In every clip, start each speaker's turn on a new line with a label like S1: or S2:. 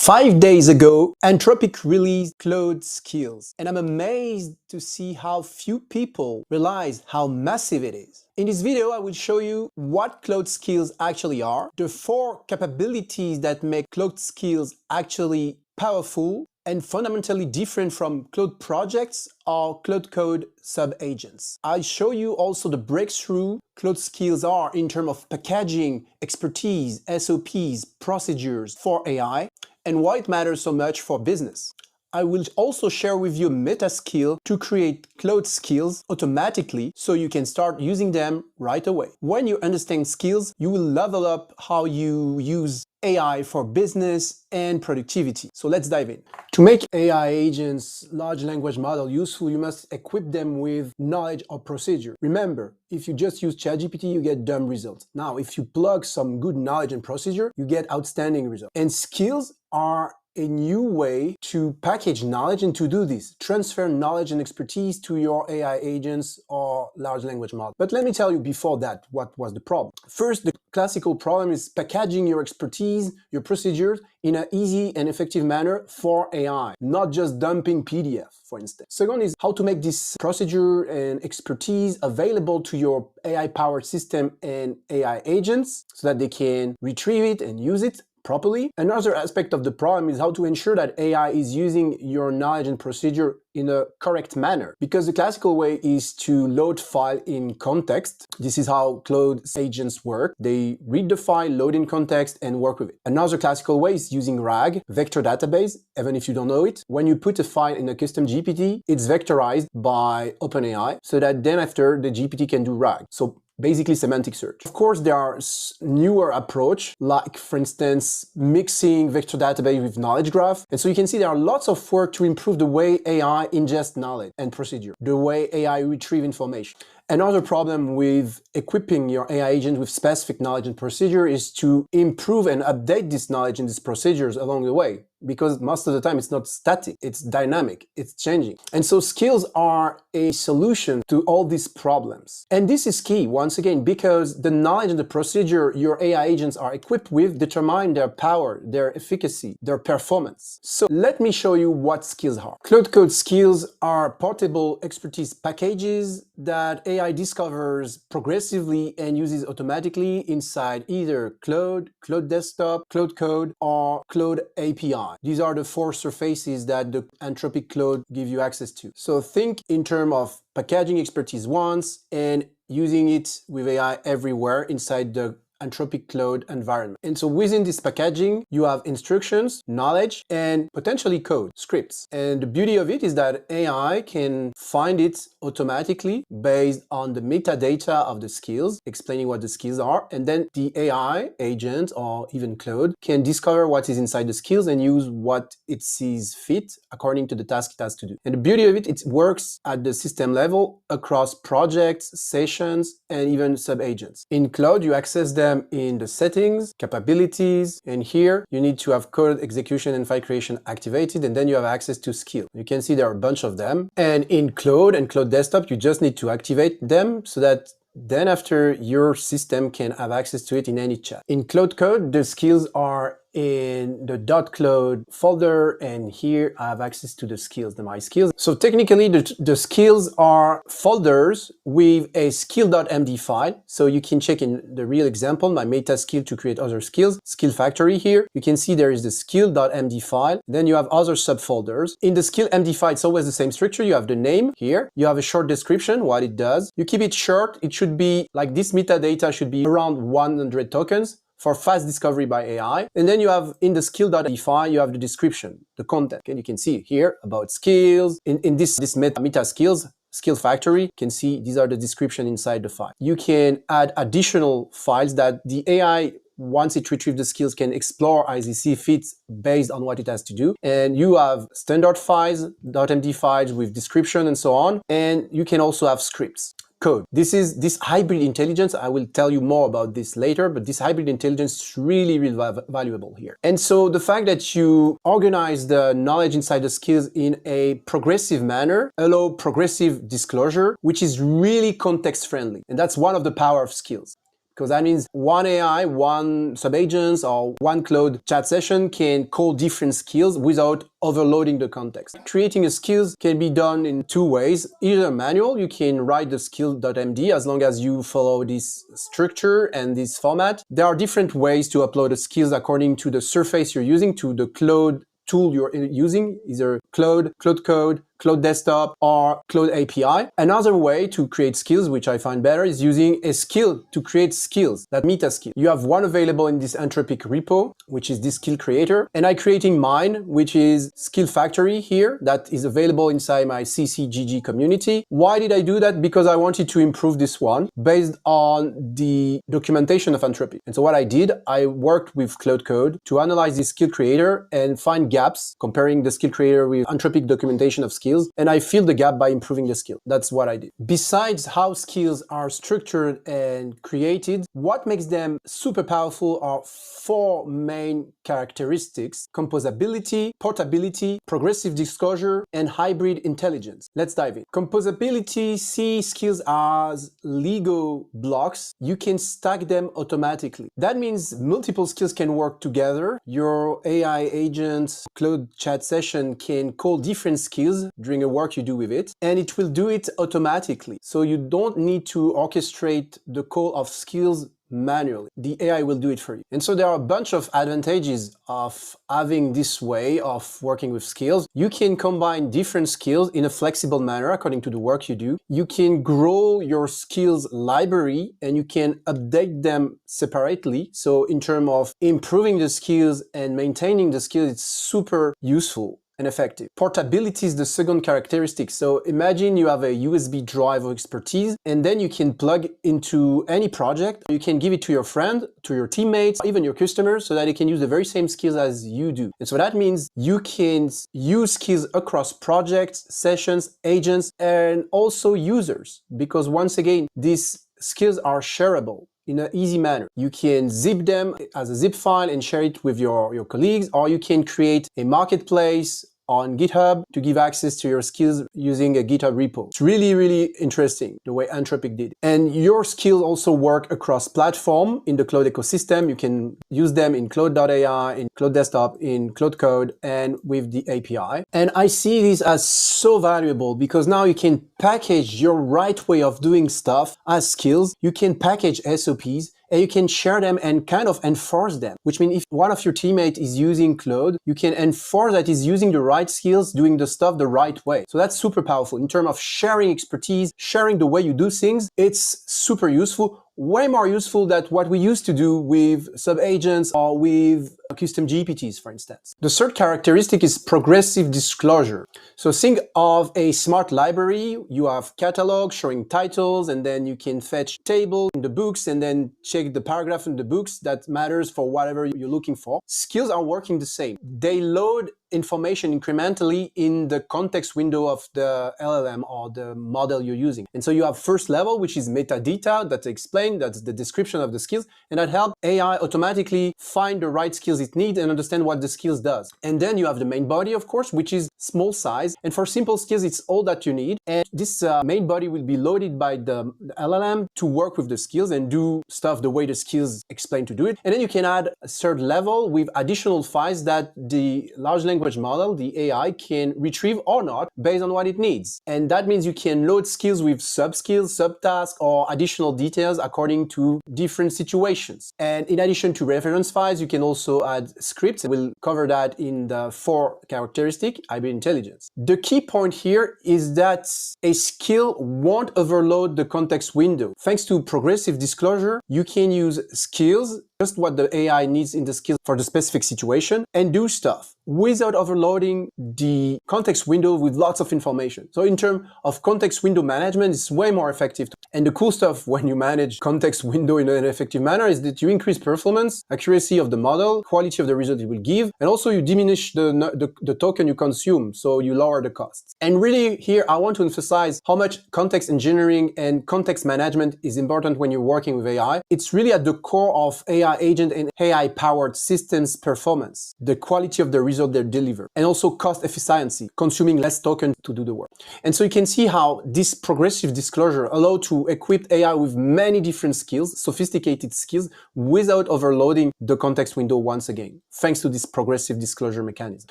S1: 5 days ago, Anthropic released Claude Skills, and I'm amazed to see how few people realize how massive it is. In this video, I will show you what Claude Skills actually are, the 4 capabilities that make Claude Skills actually powerful and fundamentally different from Claude projects or Claude Code sub-agents. I'll show you also the breakthrough Claude Skills are in terms of packaging, expertise, SOPs, procedures for AI, and why it matters so much for business. I will also share with you a meta skill to create Claude skills automatically so you can start using them right away. When you understand skills, you will level up how you use AI for business and productivity. So let's dive in. To make AI agents, large language model useful, you must equip them with knowledge or procedure. Remember, if you just use ChatGPT, you get dumb results. Now, if you plug some good knowledge and procedure, you get outstanding results. And skills are a new way to package knowledge and to do this, transfer knowledge and expertise to your AI agents or large language model. But let me tell you before that, what was the problem? First, the classical problem is packaging your expertise, your procedures in an easy and effective manner for AI, not just dumping PDF, for instance. Second is how to make this procedure and expertise available to your AI-powered system and AI agents so that they can retrieve it and use it properly. Another aspect of the problem is how to ensure that AI is using your knowledge and procedure in a correct manner. Because the classical way is to load file in context. This is how Claude agents work. They read the file, load in context, and work with it. Another classical way is using RAG, vector database, even if you don't know it. When you put a file in a custom GPT, it's vectorized by OpenAI so that then after the GPT can do RAG. So basically semantic search. Of course, there are newer approach, like for instance, mixing vector database with knowledge graph. And so you can see there are lots of work to improve the way AI ingests knowledge and procedure, the way AI retrieve information. Another problem with equipping your AI agent with specific knowledge and procedure is to improve and update this knowledge and these procedures along the way. Because most of the time it's not static, it's dynamic, it's changing. And so skills are a solution to all these problems. And this is key, once again, because the knowledge and the procedure your AI agents are equipped with determine their power, their efficacy, their performance. So let me show you what skills are. Claude Code skills are portable expertise packages that AI discovers progressively and uses automatically inside either Claude, Claude Desktop, Claude Code, or Claude API. These are the 4 surfaces that the Anthropic Claude give you access to. So think in terms of packaging expertise once and using it with AI everywhere inside the Anthropic Claude environment. And so within this packaging, you have instructions, knowledge, and potentially code, scripts. And the beauty of it is that AI can find it automatically based on the metadata of the skills, explaining what the skills are. And then the AI agent or even Claude can discover what is inside the skills and use what it sees fit according to the task it has to do. And the beauty of it, it works at the system level across projects, sessions, and even sub-agents. In Claude, you access them in the settings, capabilities, and here you need to have code execution and file creation activated, and then you have access to skills. You can see there are a bunch of them. And in Claude and Claude Desktop, you just need to activate them so that then after your system can have access to it in any chat. In Claude Code, the skills are in the .claude folder, and here I have access to the skills, the my skills. So technically the skills are folders with a skill.md file. So you can check in the real example, my meta skill to create other skills, skill factory here. You can see there is the skill.md file. Then you have other subfolders. In the skill.md file, it's always the same structure. You have the name here. You have a short description, what it does. You keep it short. It should be like this metadata should be around 100 tokens. For fast discovery by AI. And then you have in the skill.md file, you have the description, the content. And you can see here about skills. In this meta skills, skill factory, you can see these are the description inside the file. You can add additional files that the AI, once it retrieves the skills, can explore as it sees fit based on what it has to do. And you have standard files, .md files with description and so on. And you can also have scripts. Code. This hybrid intelligence, I will tell you more about this later, but this hybrid intelligence is really valuable here. And so the fact that you organize the knowledge inside the skills in a progressive manner, allow progressive disclosure, which is really context friendly. And that's one of the power of skills. because that means one AI, one subagents, or one Claude chat session can call different skills without overloading the context. Creating a skills can be done in two ways. Either manual, you can write the skill.md as long as you follow this structure and this format. There are different ways to upload the skills according to the surface you're using, to the Claude tool you're using, either Claude, Claude Code, Claude Desktop, or Claude API. Another way to create skills, which I find better, is using a skill to create skills, that meta skill. You have one available in this Anthropic repo, which is this skill creator, and I'm creating mine, which is Skill Factory here, that is available inside my CCGG community. Why did I do that? Because I wanted to improve this one based on the documentation of Anthropic. And so what I did, I worked with Claude Code to analyze this skill creator and find gaps, comparing the skill creator with Anthropic documentation of skills, and I fill the gap by improving the skill. That's what I did. Besides how skills are structured and created, what makes them super powerful are four main characteristics: composability, portability, progressive disclosure, and hybrid intelligence. Let's dive in. Composability, see skills as Lego blocks. You can stack them automatically. That means multiple skills can work together. Your AI agent, Claude chat session can call different skills during a work you do with it, and it will do it automatically. So you don't need to orchestrate the call of skills manually. The AI will do it for you. And so there are a bunch of advantages of having this way of working with skills. You can combine different skills in a flexible manner according to the work you do. You can grow your skills library and you can update them separately. So in terms of improving the skills and maintaining the skills, it's super useful and effective. Portability is the second characteristic. So imagine you have a USB drive of expertise, and then you can plug into any project. You can give it to your friend, to your teammates, even your customers, so that they can use the very same skills as you do. And so that means you can use skills across projects, sessions, agents, and also users, because once again, these skills are shareable in an easy manner. You can zip them as a zip file and share it with your colleagues, or you can create a marketplace on GitHub to give access to your skills using a GitHub repo. It's really, really interesting the way Anthropic did. And your skills also work across platform in the Claude ecosystem. You can use them in Claude.ai, in Claude Desktop, in Claude Code, and with the API. And I see this as so valuable because now you can package your right way of doing stuff as skills. You can package SOPs, and you can share them and kind of enforce them, which means if one of your teammates is using Claude, you can enforce that he's using the right skills, doing the stuff the right way. So that's super powerful in terms of sharing expertise, sharing the way you do things. It's super useful. Way more useful than what we used to do with sub-agents or with custom GPTs, for instance. The third characteristic is progressive disclosure. So think of a smart library. You have catalog showing titles, and then you can fetch table in the books and then check the paragraph in the books that matters for whatever you're looking for. Skills are working the same. They load information incrementally in the context window of the LLM or the model you're using. And so you have first level, which is metadata that explain, that's the description of the skills, and that helps AI automatically find the right skills it needs and understand what the skills does. And then you have the main body, of course, which is small size. And for simple skills, it's all that you need. And this main body will be loaded by the LLM to work with the skills and do stuff the way the skills explain to do it. And then you can add a third level with additional files that the large language model, the AI, can retrieve or not based on what it needs. And that means you can load skills with sub-skills, subtasks, or additional details according to different situations. And in addition to reference files, you can also add scripts. We'll cover that in the four characteristic, hybrid intelligence. The key point here is that a skill won't overload the context window. Thanks to progressive disclosure, you can use skills, just what the AI needs in the skill for the specific situation, and do stuff without overloading the context window with lots of information. So in terms of context window management, it's way more effective. And the cool stuff when you manage context window in an effective manner is that you increase performance, accuracy of the model, quality of the result it will give, and also you diminish the token you consume, so you lower the costs. And really here, I want to emphasize how much context engineering and context management is important when you're working with AI. It's really at the core of AI AI agent and AI-powered systems performance, the quality of the result they deliver, and also cost efficiency, consuming less token to do the work. And so you can see how this progressive disclosure allows to equip AI with many different skills, sophisticated skills, without overloading the context window once again, thanks to this progressive disclosure mechanism.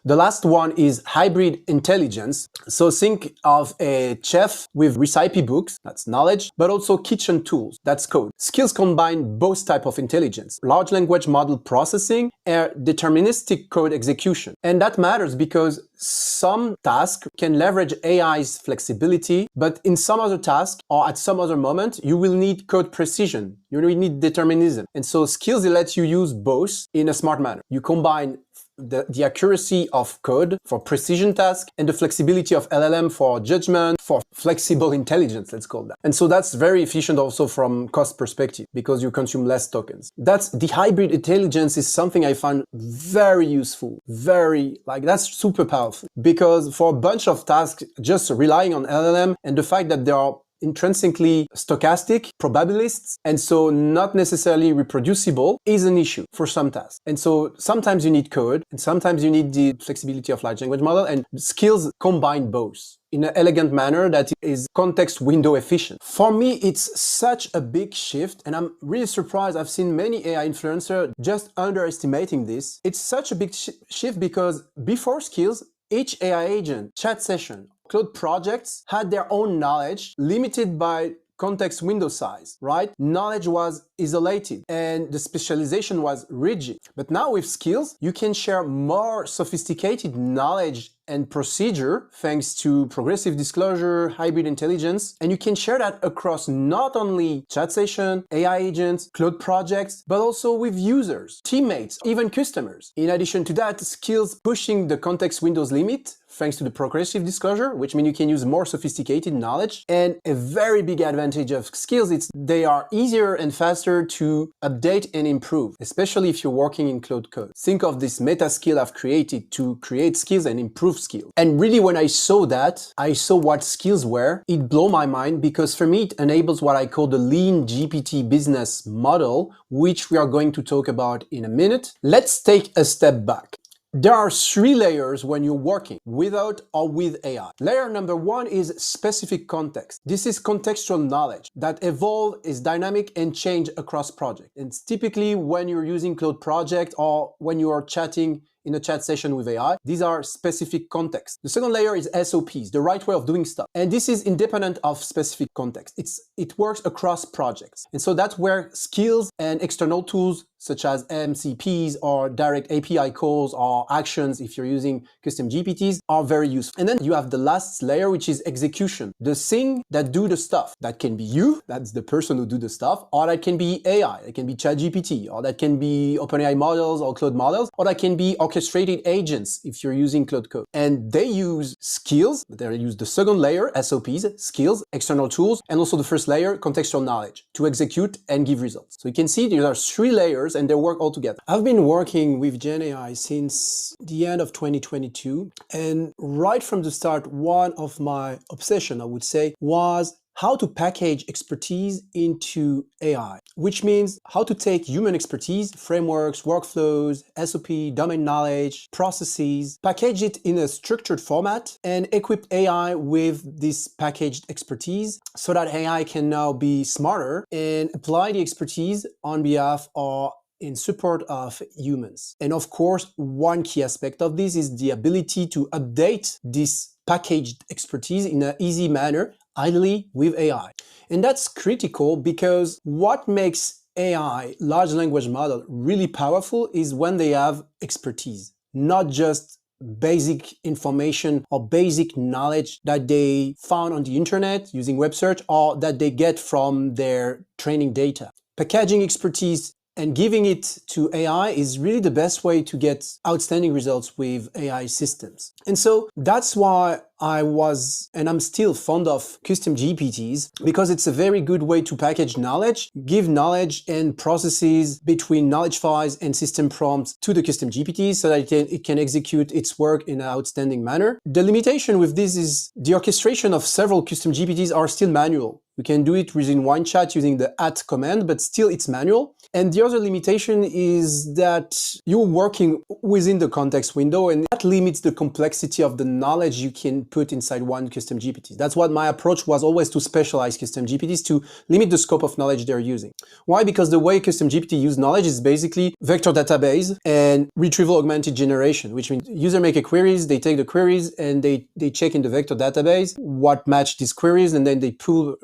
S1: The last one is hybrid intelligence. So think of a chef with recipe books, that's knowledge, but also kitchen tools, that's code. Skills combine both types of intelligence, large language model processing and deterministic code execution. And that matters because some tasks can leverage AI's flexibility, but in some other task or at some other moment, you will need code precision. You will need determinism. And so skills let you use both in a smart manner. You combine the accuracy of code for precision tasks and the flexibility of LLM for judgment, for flexible intelligence, let's call that. And so that's very efficient also from cost perspective because you consume less tokens. That's the hybrid intelligence is something I find very useful, that's super powerful because for a bunch of tasks, just relying on LLM and the fact that there are intrinsically stochastic, probabilists, and so not necessarily reproducible is an issue for some tasks. And so sometimes you need code, and sometimes you need the flexibility of large language model, and skills combine both in an elegant manner that is context window efficient. For me, it's such a big shift, and I'm really surprised. I've seen many AI influencers just underestimating this. It's such a big shift because before skills, each AI agent, chat session, Claude projects had their own knowledge limited by context window size, right? Knowledge was isolated and the specialization was rigid. But now with skills, you can share more sophisticated knowledge and procedure thanks to progressive disclosure, hybrid intelligence, and you can share that across not only chat session, AI agents, Claude projects, but also with users, teammates, even customers. In addition to that, skills pushing the context windows limit thanks to the progressive disclosure, which means you can use more sophisticated knowledge. And a very big advantage of skills is they are easier and faster to update and improve, especially if you're working in Claude Code. Think of this meta skill I've created to create skills and improve skills. And really when I saw that, I saw what skills were, it blew my mind because for me it enables what I call the lean GPT business model, which we are going to talk about in a minute. Let's take a step back. There are 3 layers when you're working without or with AI. Layer number 1 is specific context. This is contextual knowledge that evolve, is dynamic and change across projects. And it's typically when you're using Claude Project or when you are chatting in a chat session with AI. These are specific context. The second layer is SOPs, the right way of doing stuff. And this is independent of specific context. It works across projects. And so that's where skills and external tools such as MCPs or direct API calls or actions if you're using custom GPTs are very useful. And then you have the last layer, which is execution. The thing that do the stuff. That can be you, that's the person who do the stuff, or that can be AI, it can be ChatGPT, or that can be OpenAI models or Claude models, or that can be orchestrated agents if you're using Claude Code. And they use skills, they use the second layer, SOPs, skills, external tools, and also the first layer, contextual knowledge, to execute and give results. So you can see there are 3 layers and they work all together. I've been working with GenAI since the end of 2022, and right from the start, one of my obsession, I would say, was how to package expertise into AI, which means how to take human expertise, frameworks, workflows, SOP, domain knowledge, processes, package it in a structured format and equip AI with this packaged expertise so that AI can now be smarter and apply the expertise on behalf or in support of humans. And of course, one key aspect of this is the ability to update this packaged expertise in an easy manner, ideally with AI. And that's critical because what makes AI, large language model, really powerful is when they have expertise, not just basic information or basic knowledge that they found on the internet using web search or that they get from their training data. Packaging expertise and giving it to AI is really the best way to get outstanding results with AI systems. And so that's why I was, and I'm still fond of custom GPTs, because it's a very good way to package knowledge, give knowledge and processes between knowledge files and system prompts to the custom GPTs so that it can execute its work in an outstanding manner. The limitation with this is the orchestration of several custom GPTs are still manual. We can do it within one chat using the @command, but still it's manual. And the other limitation is that you're working within the context window, and that limits the complexity of the knowledge you can put inside one custom GPT. That's what my approach was, always to specialize custom GPTs to limit the scope of knowledge they're using. Why? Because the way custom GPT use knowledge is basically vector database and retrieval augmented generation, which means user make a queries, they take the queries and they check in the vector database what match these queries, and then they pull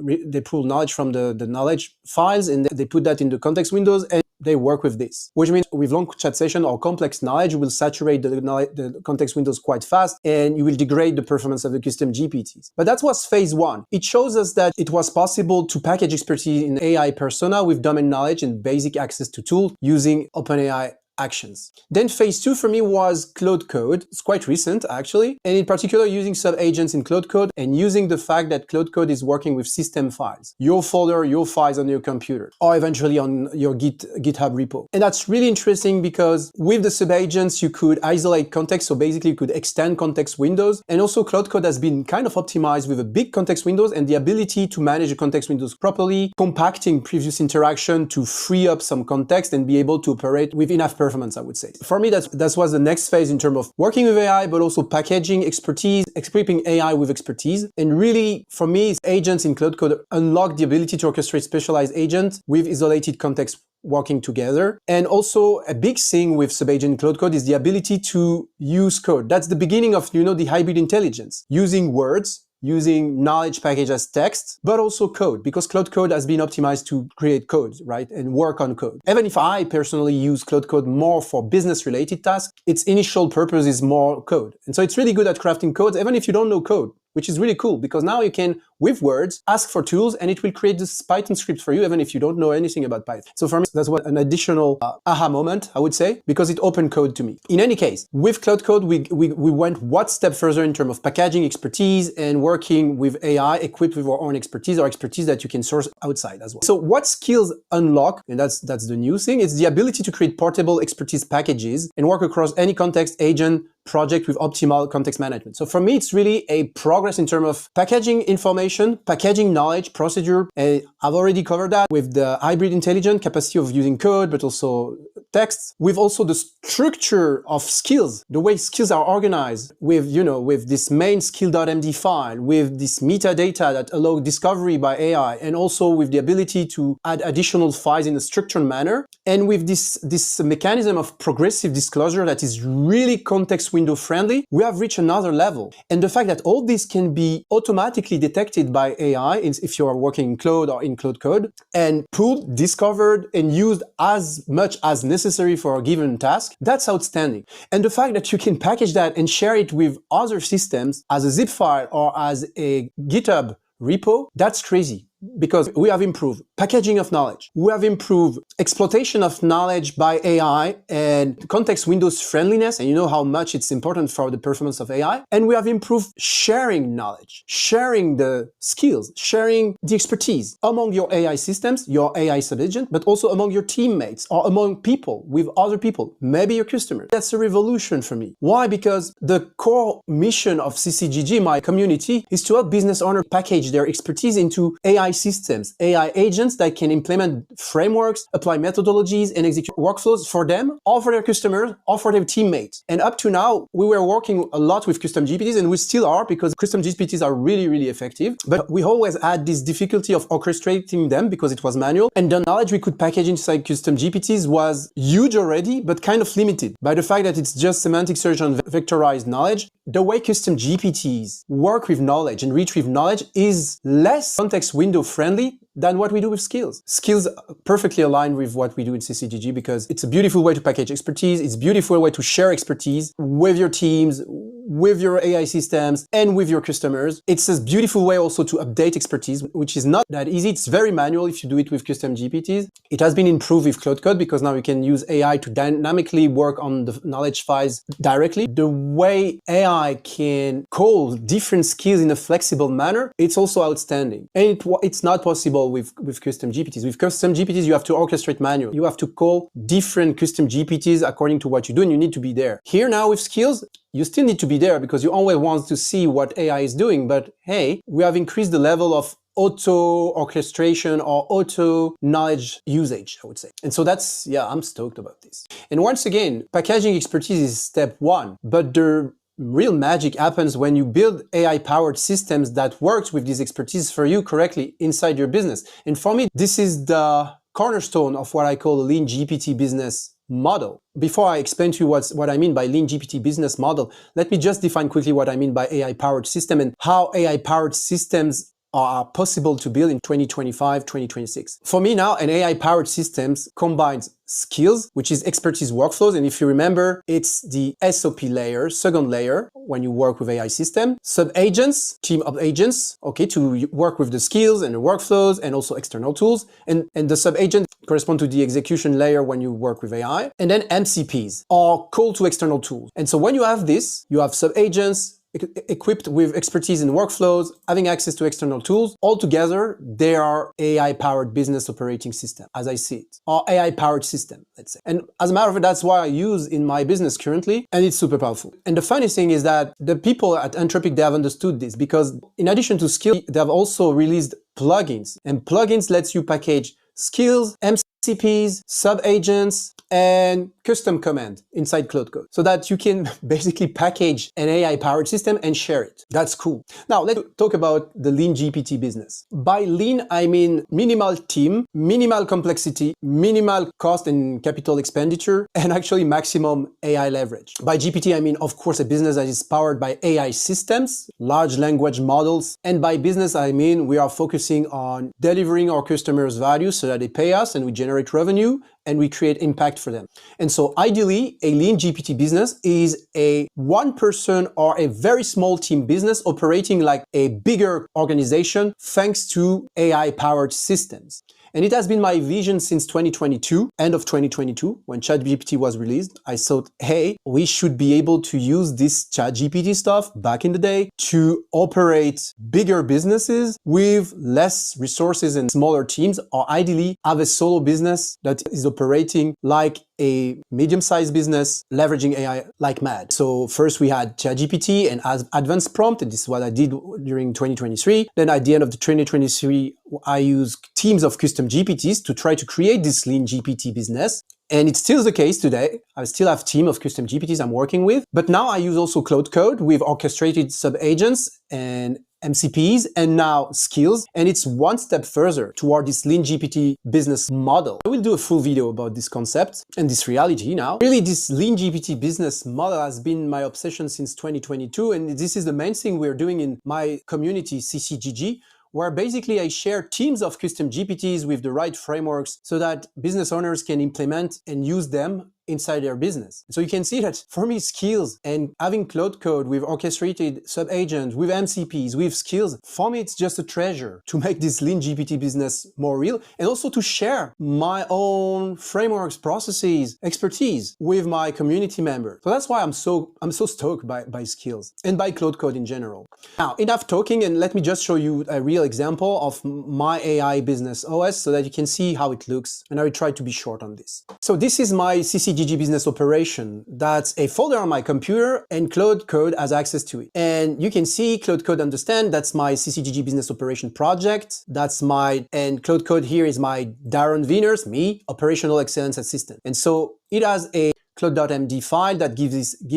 S1: knowledge from the knowledge files, and they put that in the context windows, and they work with this. Which means with long chat session or complex knowledge, you will saturate the context windows quite fast, and you will degrade the performance of the custom GPTs. But that was phase one. It shows us that it was possible to package expertise in AI persona with domain knowledge and basic access to tools using OpenAI actions. Then phase two for me was Claude Code. It's quite recent actually, and in particular using sub-agents in Claude Code and using the fact that Claude Code is working with system files, your folder, your files on your computer, or eventually on your GitHub repo. And that's really interesting because with the sub-agents you could isolate context, so basically you could extend context windows, and also Claude Code has been kind of optimized with a big context windows and the ability to manage the context windows properly, compacting previous interaction to free up some context and be able to operate with enough performance, I would say. For me, that was the next phase in terms of working with AI, but also packaging expertise, equipping AI with expertise. And really, for me, agents in Claude Code unlock the ability to orchestrate specialized agents with isolated context working together. And also a big thing with sub-agent Claude Code is the ability to use code. That's the beginning of, the hybrid intelligence, using words, using knowledge package as text, but also code, because Claude Code has been optimized to create code, right? And work on code. Even if I personally use Claude Code more for business-related tasks, its initial purpose is more code. And so it's really good at crafting codes, even if you don't know code, which is really cool, because now you can, with words, ask for tools, and it will create this Python script for you, even if you don't know anything about Python. So for me, that's what an additional aha moment, I would say, because it opened code to me. In any case, with Claude Code, we went one step further in terms of packaging expertise and working with AI equipped with our own expertise, or expertise that you can source outside as well. So what skills unlock, and that's the new thing, it's the ability to create portable expertise packages and work across any context, agent, project with optimal context management. So for me, it's really a progress in terms of packaging information, packaging knowledge, procedure. And I've already covered that with the hybrid intelligence capacity of using code, but also text, with also the structure of skills, the way skills are organized with, with this main skill.md file, with this metadata that allow discovery by AI, and also with the ability to add additional files in a structured manner. And with this mechanism of progressive disclosure that is really context window friendly, we have reached another level. And the fact that all this can be automatically detected by AI, if you are working in Claude or in Claude Code, and pulled, discovered, and used as much as necessary for a given task, that's outstanding. And the fact that you can package that and share it with other systems as a zip file or as a GitHub repo, that's crazy. Because we have improved packaging of knowledge. We have improved exploitation of knowledge by AI and context windows friendliness. And you know how much it's important for the performance of AI. And we have improved sharing knowledge, sharing the skills, sharing the expertise among your AI systems, your AI sub-agent, but also among your teammates or among people, with other people, maybe your customers. That's a revolution for me. Why? Because the core mission of CCGG, my community, is to help business owners package their expertise into AI systems, AI agents that can implement frameworks, apply methodologies, and execute workflows for them, or for their customers, or for their teammates. And up to now, we were working a lot with custom GPTs, and we still are, because custom GPTs are really, really effective. But we always had this difficulty of orchestrating them because it was manual. And the knowledge we could package inside custom GPTs was huge already, but kind of limited by the fact that it's just semantic search on vectorized knowledge. The way custom GPTs work with knowledge and retrieve knowledge is less context window friendly than what we do with skills. Skills perfectly align with what we do in CCGG because it's a beautiful way to package expertise. It's a beautiful way to share expertise with your teams, with your AI systems, and with your customers. It's a beautiful way also to update expertise, which is not that easy. It's very manual if you do it with custom GPTs. It has been improved with Claude Code because now you can use AI to dynamically work on the knowledge files directly. The way AI can call different skills in a flexible manner, it's also outstanding. And it's not possible with custom GPTs. With custom GPTs, you have to orchestrate manually. You have to call different custom GPTs according to what you do, and you need to be there. Here now with skills, you still need to be there because you always want to see what AI is doing. But hey, we have increased the level of auto orchestration or auto knowledge usage, I would say. And so that's, yeah, I'm stoked about this. And once again, packaging expertise is step one, but the real magic happens when you build AI-powered systems that works with this expertise for you correctly inside your business. And for me, this is the cornerstone of what I call the lean GPT business model. Before I explain to you what I mean by lean GPT business model, let me just define quickly what I mean by AI-powered system and how AI-powered systems are possible to build in 2025, 2026. For me now, an AI-powered systems combines skills, which is expertise workflows. And if you remember, it's the SOP layer, second layer, when you work with AI system, sub-agents, team of agents, okay, to work with the skills and the workflows and also external tools. And the sub-agents correspond to the execution layer when you work with AI. And then MCPs are call to external tools. And so when you have this, you have sub-agents, equipped with expertise in workflows, having access to external tools. Altogether, they are AI-powered business operating system, as I see it, or AI-powered system, let's say. And as a matter of fact, that's what I use in my business currently, and it's super powerful. And the funny thing is that the people at Anthropic, they have understood this, because in addition to skills, they have also released plugins, and plugins lets you package skills, MCPs, sub-agents, and custom command inside Claude Code so that you can basically package an AI-powered system and share it. That's cool. Now, let's talk about the lean GPT business. By lean, I mean minimal team, minimal complexity, minimal cost and capital expenditure, and actually maximum AI leverage. By GPT, I mean, of course, a business that is powered by AI systems, large language models. And by business, I mean, we are focusing on delivering our customers value so that they pay us and we generate revenue and we create impact for them. And so ideally, a lean GPT business is a one person or a very small team business operating like a bigger organization thanks to AI-powered systems. And it has been my vision since 2022, end of 2022, when ChatGPT was released. I thought, hey, we should be able to use this ChatGPT stuff back in the day to operate bigger businesses with less resources and smaller teams, or ideally have a solo business that is operating like a medium-sized business, leveraging AI like mad. So first we had ChatGPT and as advanced prompt, and this is what I did during 2023. Then at the end of the 2023, I used teams of custom GPTs to try to create this lean GPT business. And it's still the case today. I still have a team of custom GPTs I'm working with. But now I use also Claude Code with orchestrated sub-agents and MCPs and now skills. And it's one step further toward this lean GPT business model. I will do a full video about this concept and this reality now. Really, this lean GPT business model has been my obsession since 2022. And this is the main thing we're doing in my community, CCGG, where basically I share teams of custom GPTs with the right frameworks so that business owners can implement and use them inside their business. So you can see that for me, skills and having Claude Code with orchestrated sub-agents, with MCPs, with skills, for me, it's just a treasure to make this lean GPT business more real and also to share my own frameworks, processes, expertise with my community members. So that's why I'm so stoked by skills and by Claude Code in general. Now, enough talking, and let me just show you a real example of my AI business OS so that you can see how it looks. And I will try to be short on this. So this is my CCGG business operation. That's a folder on my computer and Claude Code has access to it. And you can see Claude Code understand that's my CCGG business operation project. And Claude Code here is my Darren Wieners, me, operational excellence assistant. And so it has a Claude.md file that give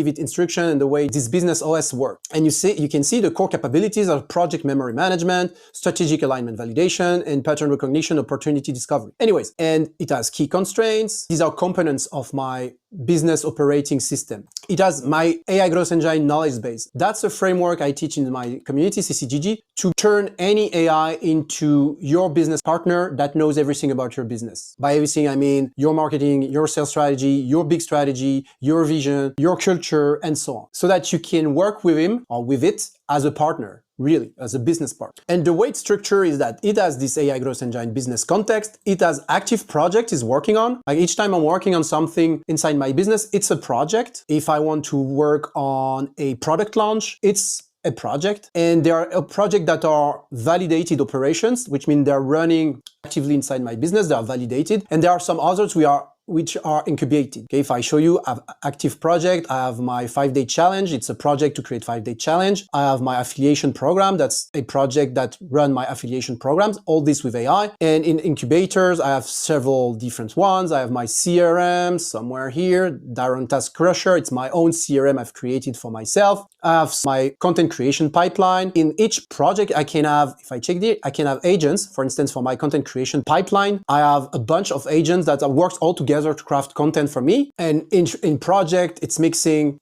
S1: it instruction and the way this business OS works. And you can see the core capabilities of project memory management, strategic alignment validation, and pattern recognition, opportunity discovery. Anyways, and it has key constraints. These are components of my business operating system. It has my AI growth engine knowledge base. That's a framework I teach in my community, CCGG, to turn any AI into your business partner that knows everything about your business. By everything, I mean your marketing, your sales strategy, your big strategy, your vision, your culture, and so on. So that you can work with him or with it as a partner. Really, as a business part. And the way it's structured is that it has this AI growth engine business context. It has active project it's working on. Like each time I'm working on something inside my business, it's a project. If I want to work on a product launch, it's a project. And there are a project that are validated operations, which mean they're running actively inside my business. They are validated. And there are some others we are which are incubated. Okay, if I show you, I have active project, I have my 5-day challenge. It's a project to create 5-day challenge. I have my affiliation program. That's a project that run my affiliation programs, all this with AI. And in incubators, I have several different ones. I have my CRM somewhere here, Daron Task Crusher. It's my own CRM I've created for myself. I have my content creation pipeline. In each project, I can have, if I check there, I can have agents. For instance, for my content creation pipeline, I have a bunch of agents that works all together to craft content for me. And in project, it's mixing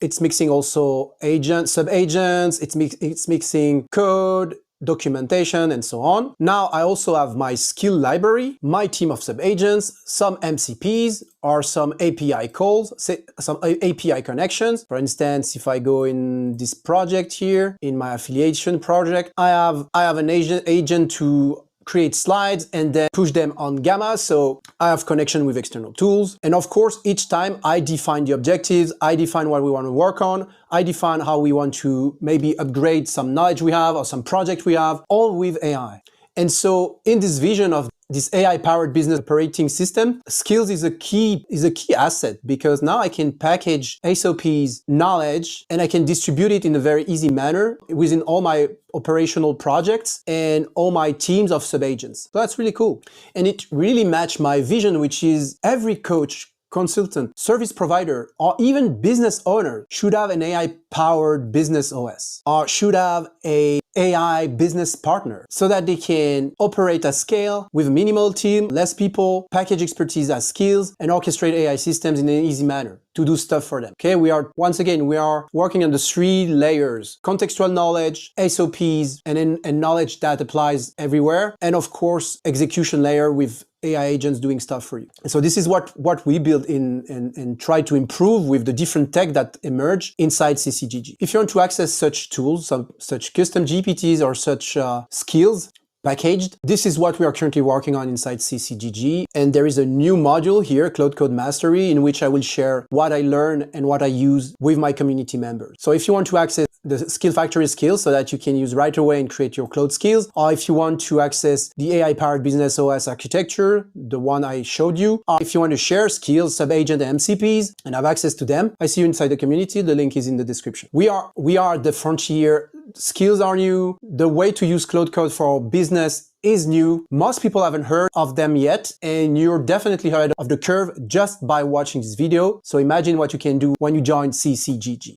S1: also agents, sub-agents, it's mixing code, documentation, and so on. Now I also have my skill library, my team of sub-agents, some MCPs or some API calls, some API connections. For instance, if I go in this project here, in my affiliation project, I have an agent to create slides and then push them on Gamma. So I have connection with external tools. And of course, each time I define the objectives, I define what we want to work on, I define how we want to maybe upgrade some knowledge we have or some project we have, all with AI. And so in this vision of this AI-powered business operating system, Skills is a key asset, because now I can package SOPs, knowledge, and I can distribute it in a very easy manner within all my operational projects and all my teams of sub-agents. So that's really cool. And it really matched my vision, which is every coach, consultant, service provider, or even business owner should have an AI-powered business OS, or should have a AI business partner, so that they can operate at scale with a minimal team, less people, package expertise as skills, and orchestrate AI systems in an easy manner to do stuff for them. Okay, we are working on the 3 layers: contextual knowledge, SOPs, and knowledge that applies everywhere, and of course, execution layer with AI agents doing stuff for you. And so this is what we build and try to improve with the different tech that emerge inside CCGG. If you want to access such tools, such custom GPTs or such skills packaged, this is what we are currently working on inside CCGG. And there is a new module here, Claude Code Mastery, in which I will share what I learn and what I use with my community members. So if you want to access the Skill Factory skills so that you can use right away and create your Claude skills, or if you want to access the AI-powered business OS architecture, the one I showed you, or if you want to share skills, sub-agent, and MCPs, and have access to them, I see you inside the community. The link is in the description. We are the frontier. Skills are new. The way to use Claude Code for business is new. Most people haven't heard of them yet, and you're definitely ahead of the curve just by watching this video. So imagine what you can do when you join CCGG.